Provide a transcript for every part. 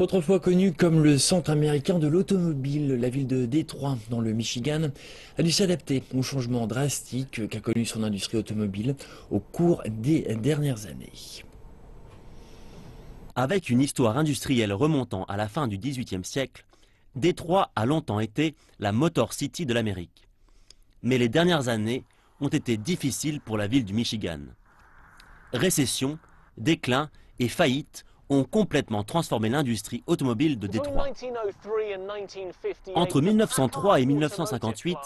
Autrefois connue comme le centre américain de l'automobile, la ville de Détroit, dans le Michigan, a dû s'adapter aux changements drastiques qu'a connu son industrie automobile au cours des dernières années. Avec une histoire industrielle remontant à la fin du XVIIIe siècle, Détroit a longtemps été la Motor City de l'Amérique. Mais les dernières années ont été difficiles pour la ville du Michigan. Récession, déclin et faillite ont complètement transformé l'industrie automobile de Détroit. Entre 1903 et 1958,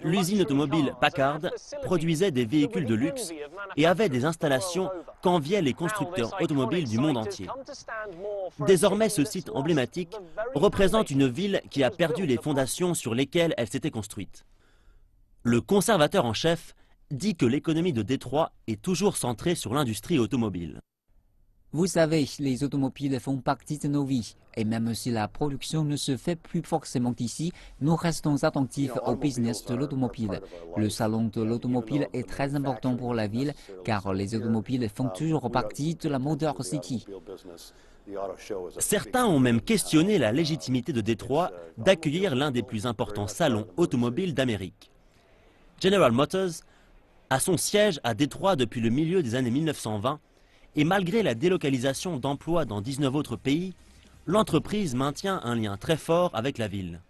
l'usine automobile Packard produisait des véhicules de luxe et avait des installations qu'enviaient les constructeurs automobiles du monde entier. Désormais, ce site emblématique représente une ville qui a perdu les fondations sur lesquelles elle s'était construite. Le conservateur en chef dit que l'économie de Détroit est toujours centrée sur l'industrie automobile. Vous savez, les automobiles font partie de nos vies. Et même si la production ne se fait plus forcément ici, nous restons attentifs au business de l'automobile. Le salon de l'automobile est très important pour la ville, car les automobiles font toujours partie de la Motor City. Certains ont même questionné la légitimité de Détroit d'accueillir l'un des plus importants salons automobiles d'Amérique. General Motors a son siège à Détroit depuis le milieu des années 1920 et malgré la délocalisation d'emplois dans 19 autres pays, l'entreprise maintient un lien très fort avec la ville.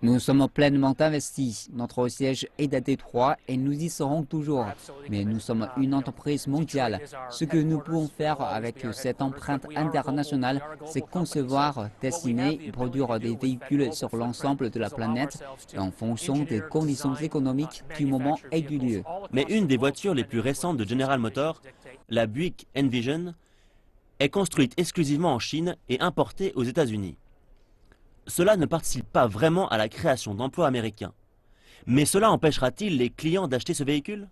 Nous sommes pleinement investis. Notre siège est à Détroit et nous y serons toujours. Mais nous sommes une entreprise mondiale. Ce que nous pouvons faire avec cette empreinte internationale, c'est concevoir, dessiner et produire des véhicules sur l'ensemble de la planète en fonction des conditions économiques du moment et du lieu. Mais une des voitures les plus récentes de General Motors, la Buick Envision, est construite exclusivement en Chine et importée aux États-Unis. Cela ne participe pas vraiment à la création d'emplois américains. Mais cela empêchera-t-il les clients d'acheter ce véhicule?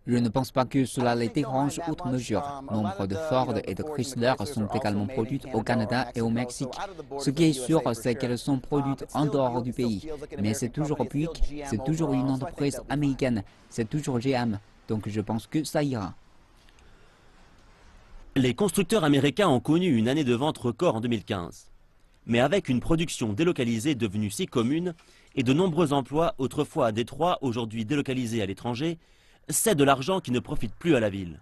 Je ne pense pas que cela les dérange outre mesure. Nombre de Ford et de Chrysler sont également produites au Canada et au Mexique. Ce qui est sûr, c'est qu'elles sont produites en dehors du pays. Mais c'est toujours Buick, c'est toujours une entreprise américaine, c'est toujours GM. Donc je pense que ça ira. Les constructeurs américains ont connu une année de vente record en 2015. Mais avec une production délocalisée devenue si commune et de nombreux emplois autrefois à Détroit, aujourd'hui délocalisés à l'étranger, c'est de l'argent qui ne profite plus à la ville.